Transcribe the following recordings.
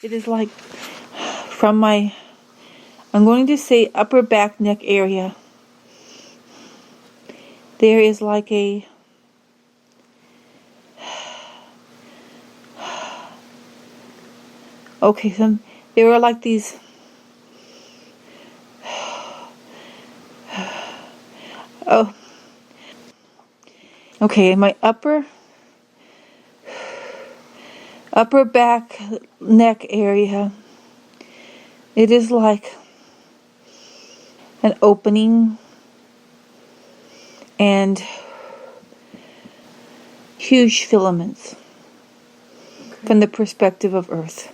It is like from my, I'm going to say upper back neck area. There is like a, okay, there are like these, oh, okay, my upper back neck area. It is like an opening and huge filaments from the perspective of Earth.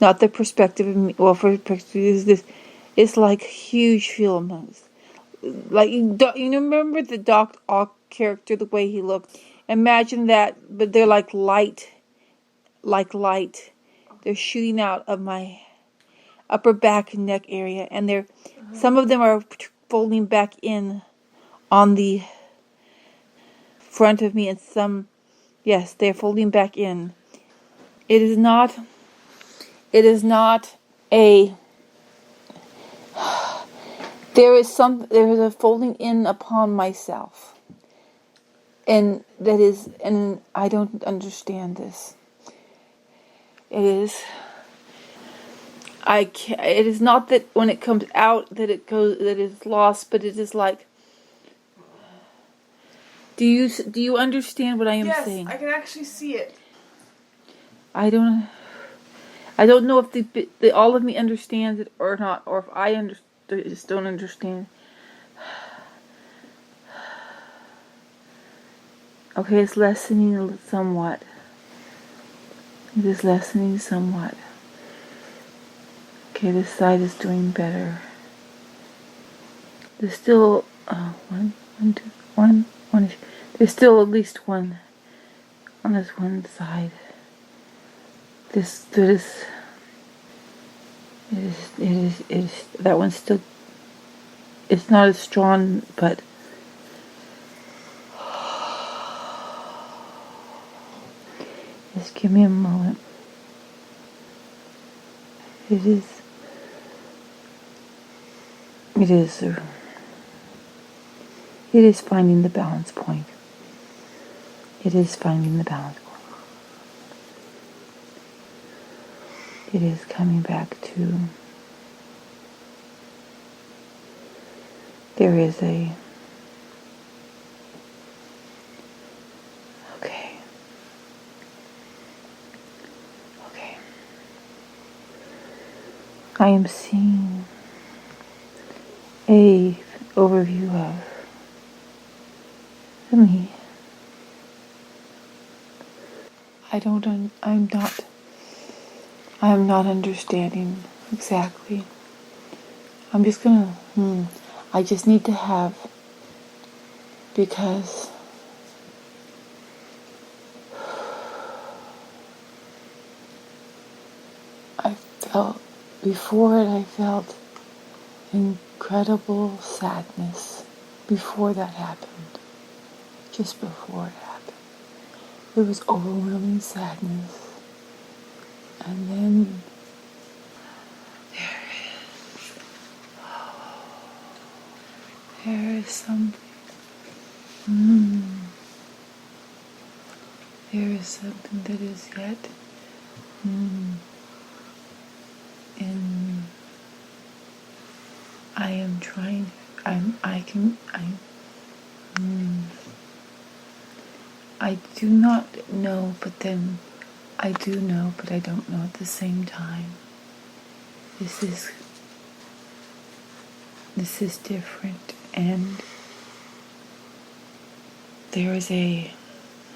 Not the perspective of me. Well, for perspective this, it's like huge filaments. Like you remember the Doc Ock character, the way he looked. Imagine that, but they're like light. They're shooting out of my upper back and neck area, and some of them are folding back in on the front of me, and some, yes, they're folding back in. It is not a, there is a folding in upon myself, and I don't understand this. It is not that when it comes out that it's lost, but it is like, do you understand what I am saying? Yes, I can actually see it. I don't know if the all of me understands it or not, or if I just don't understand. Okay, it's lessening somewhat. It is lessening somewhat. Okay, this side is doing better. There's still one. There's still at least one on this one side. It is that one's still, it's not as strong, but just give me a moment. It is finding the balance point. It is finding the balance point. It is coming back to, there is a, okay. I am seeing a overview of me. I'm not understanding exactly. I'm just gonna, I just need to have, because before it I felt incredible sadness before that happened. Just before it happened. It was overwhelming sadness. And then there is something. There is something that is yet. And I am trying. I do not know, but then I do know, but I don't know at the same time. This is different, and there is a,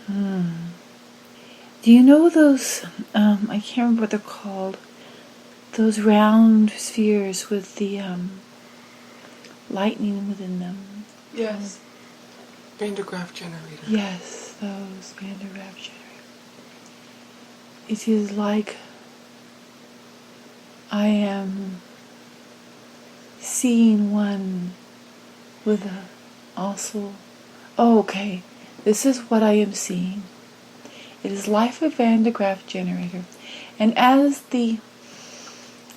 do you know those, I can't remember what they're called, those round spheres with the lightning within them? Yes. Van de Graaff generator. Yes, those Van de Graaff generators. It is like I am seeing one with also, okay, this is what I am seeing. It is like a Van de Graaff generator. And as the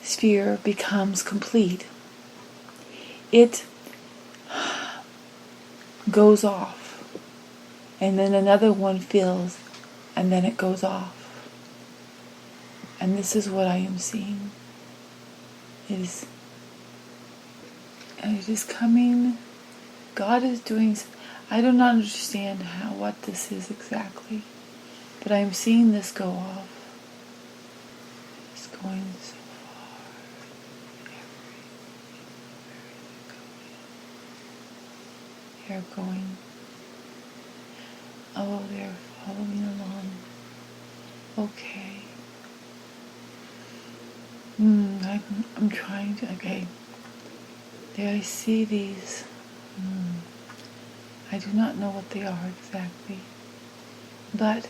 sphere becomes complete, it goes off, and then another one fills, and then it goes off. And this is what I am seeing. It is coming. God is doing. I do not understand what this is exactly, but I am seeing this go off. It's going so far. They're going. Oh, they're following along. Okay. I'm trying to. Okay. There I see these. I do not know what they are exactly, but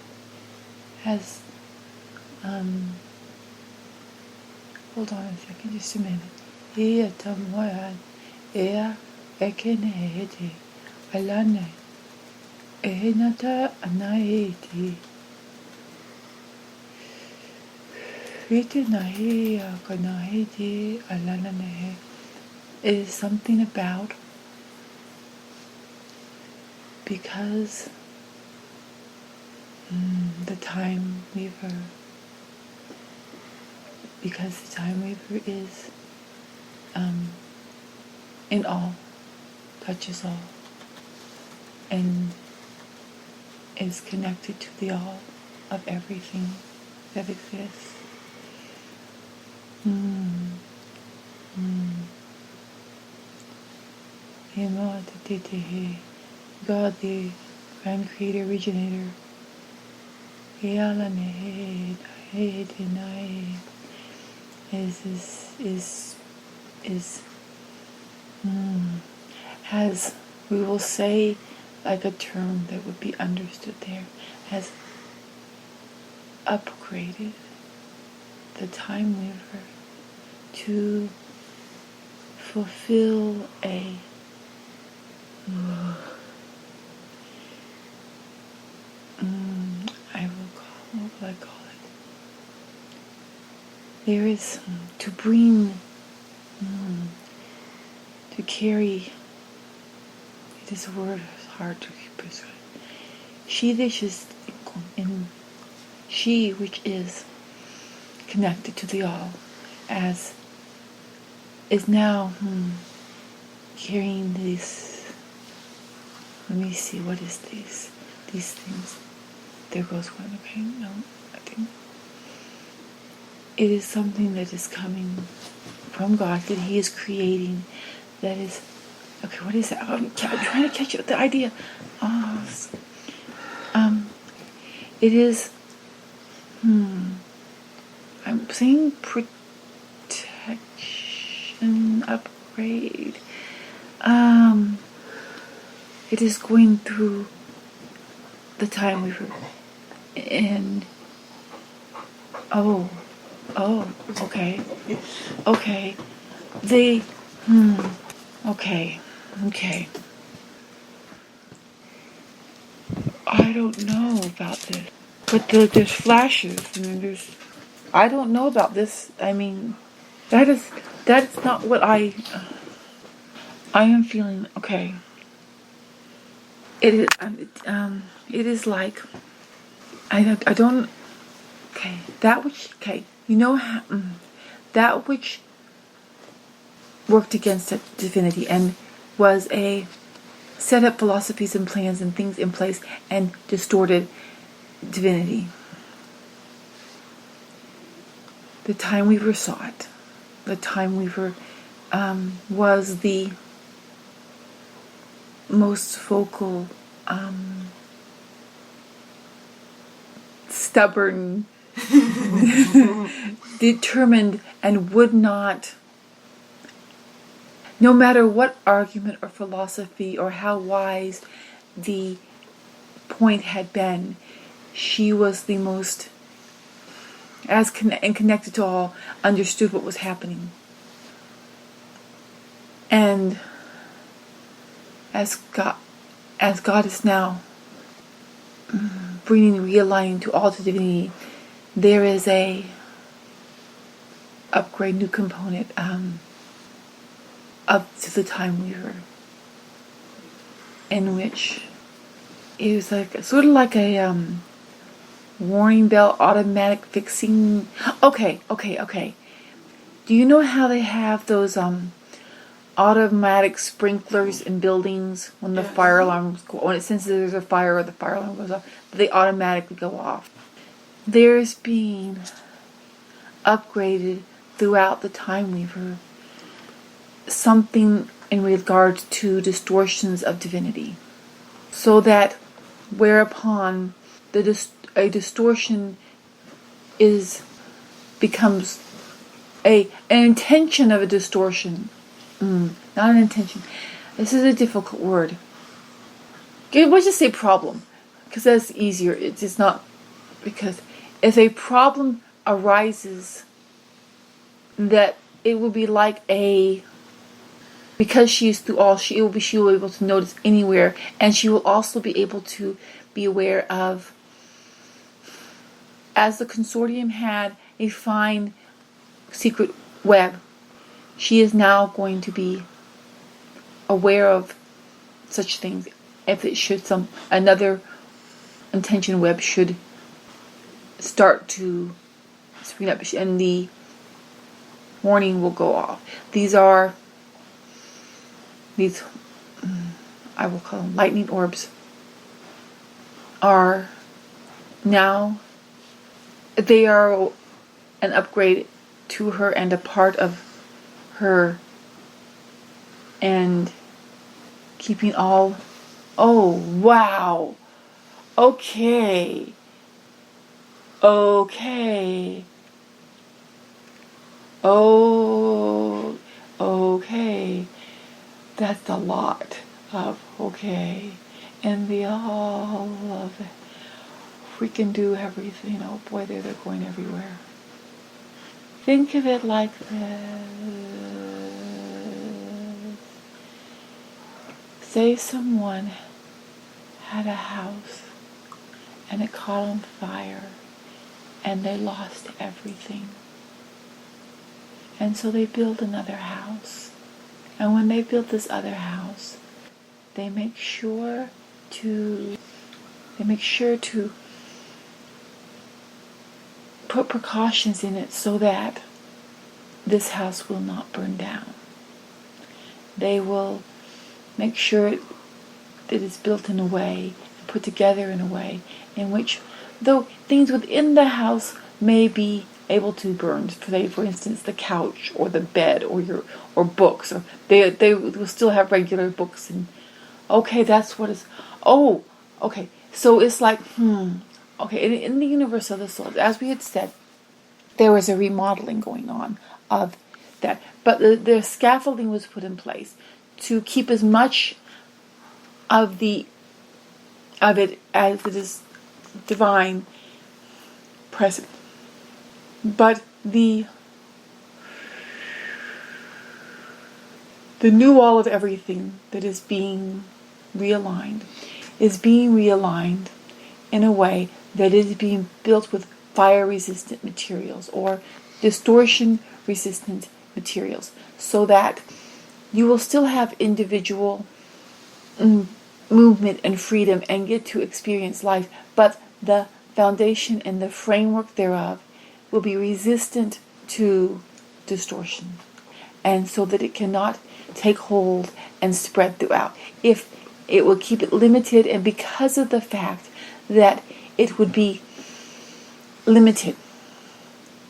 as hold on a second, just a minute. Ia tamoya, ia ekenehete, alane, ehenata anaeti. Rita nahi kanaheti alananehe. It is something about because the time weaver is in all, touches all, and is connected to the all of everything that exists. God, the grand creator, originator, has, we will say, like a term that would be understood there, has upgraded the time weaver to fulfill a what will I call it? There is to bring, to carry. It is a word hard to prescribe. She which is connected to the all, as is now carrying these. Let me see, what is these things? There goes one. Okay, no, I think it is something that is coming from God, that He is creating. That is, okay. What is that? I'm trying to catch up the idea. It is. I'm saying protection, upgrade. It is going through the time we've, and okay, they, okay. I don't know about this, but there's flashes, and I don't know about this. I mean, that is not what I am feeling. Okay. It is. It is like I don't. Okay, that which. Okay, you know how that which worked against divinity and was a set up philosophies and plans and things in place and distorted divinity. The time weaver saw it. The time weaver was the most vocal, stubborn, determined, and would not, no matter what argument or philosophy or how wise the point had been, she was the most, and connected to all, understood what was happening. And as God is now bringing realigning to all to divinity, there is a upgrade, new component up to the Time Weaver, in which it was like sort of like a warning bell automatic fixing. Okay. Do you know how they have those automatic sprinklers in buildings when the fire alarms go, when it senses there's a fire or the fire alarm goes off, they automatically go off? There's being upgraded throughout the Time Weaver something in regards to distortions of divinity, so that whereupon a distortion becomes an intention of a distortion. Not an intention. This is a difficult word. Let's just say problem, because that's easier. It's just not, because if a problem arises, that it will be like because she is through all, she will be able to notice anywhere, and she will also be able to be aware of, as the consortium had a fine secret web, she is now going to be aware of such things. If it should another intention web should start to spring up, and the warning will go off. These I will call them lightning orbs, are now, they are an upgrade to her and a part of her, and keeping all. Oh wow, okay, oh, okay, that's a lot of okay, and we all love it. We can do everything. Oh boy, they're going everywhere. Think of it like this. Say someone had a house and it caught on fire and they lost everything. And so they build another house. And when they build this other house, they make sure to put precautions in it so that this house will not burn down. They will make sure that it's built in a way, put together in a way, in which, though things within the house may be able to burn, for instance, the couch or the bed or books, or they will still have regular books, and okay, that's what it's. Oh, okay. So it's like, okay, in the universe of the soul, as we had said, there was a remodeling going on of that. But the scaffolding was put in place to keep as much of it as it is divine present. But the new wall of everything that is being realigned in a way that is being built with fire-resistant materials or distortion-resistant materials, so that you will still have individual movement and freedom and get to experience life, but the foundation and the framework thereof will be resistant to distortion, and so that it cannot take hold and spread throughout. If it will keep it limited, and because of the fact that it would be limited,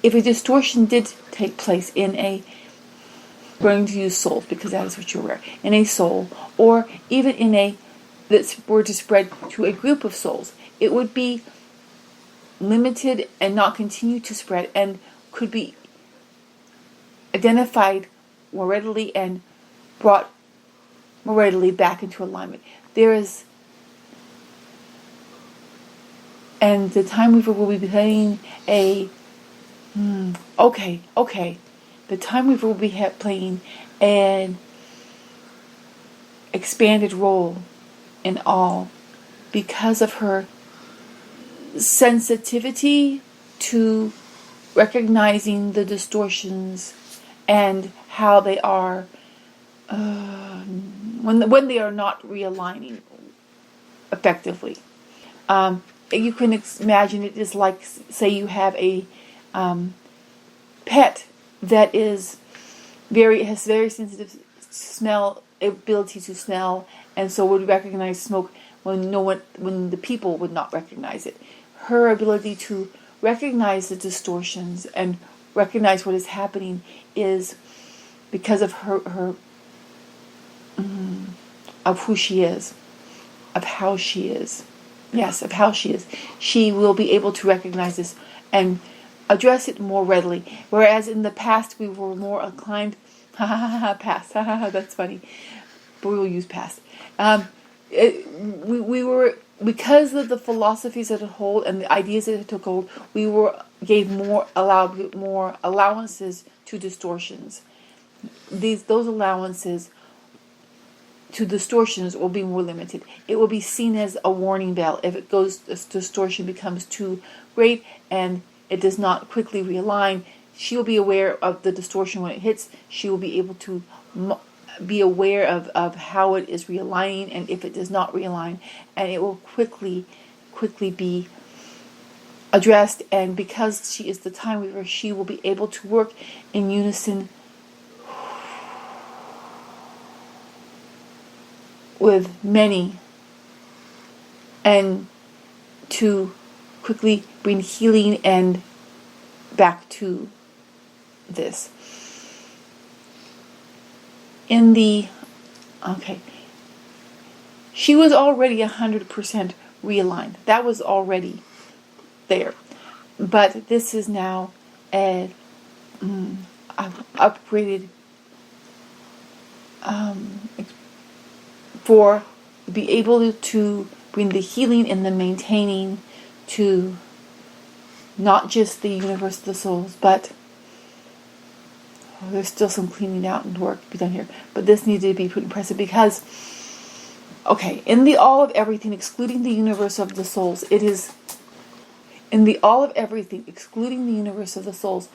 if a distortion did take place in a, going to use souls because that is what you're aware, in a soul, or even in a, that were to spread to a group of souls, it would be limited and not continue to spread, and could be identified more readily and brought more readily back into alignment. And the Time Weaver will be playing the Time Weaver will be playing an expanded role in all, because of her sensitivity to recognizing the distortions and how they are when they are not realigning effectively. You can imagine it is like, say you have a pet that has very sensitive smell ability to smell, and so would recognize smoke when the people would not recognize it. Her ability to recognize the distortions and recognize what is happening is because of her of who she is, of how she is. Yes, of how she is. She will be able to recognize this and address it more readily. Whereas in the past we were more inclined, past, that's funny, but we will use past. We were, because of the philosophies that it hold and the ideas that it took hold, allowed more allowances to distortions. Those allowances to distortions will be more limited. It will be seen as a warning bell if this distortion becomes too great and it does not quickly realign. She will be aware of the distortion when it hits. She will be able to be aware of how it is realigning and if it does not realign, and it will quickly be addressed. And because she is the time weaver, she will be able to work in unison with many and to quickly bring healing and back to this. She was already 100% realigned. That was already there. But this is now an upgraded for be able to bring the healing and the maintaining to not just the universe of the souls, but there's still some cleaning out and work to be done here. But this needed to be put in present because, in the all of everything, excluding the universe of the souls, it is in the all of everything, excluding the universe of the souls,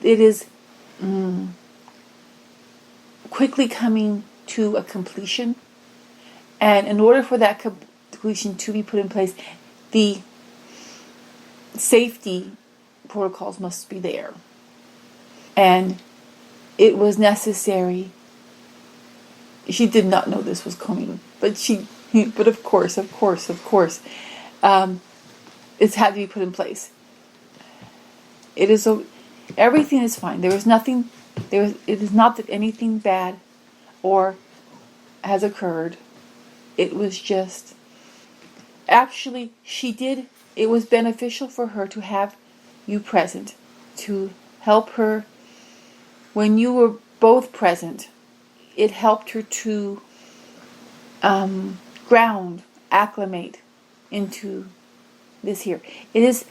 it is quickly coming to a completion. And in order for that completion to be put in place, the safety protocols must be there. And it was necessary. She did not know this was coming, but of course, it's had to be put in place. Everything is fine. It is not that anything bad or has occurred. It was just, actually, it was beneficial for her to have you present, to help her. When you were both present, it helped her to acclimate into this here. It is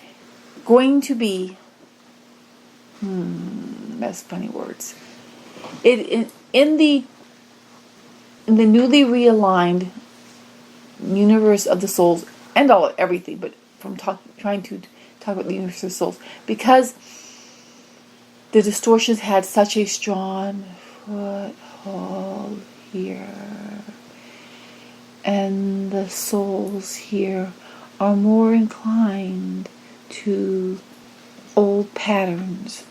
going to be, that's funny words. In the newly realigned universe of the souls and everything, but from trying to talk about the universe of the souls, because the distortions had such a strong foothold here, and the souls here are more inclined to old patterns.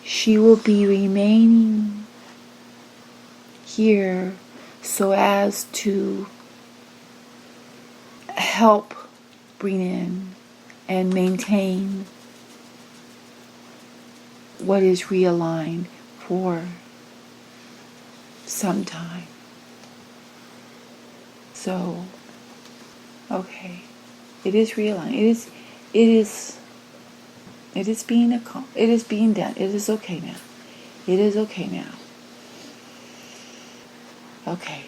She will be remaining here so as to help bring in and maintain what is realigned for some time. So, it is realigned. It is being done. It is okay now. It is okay now. Okay.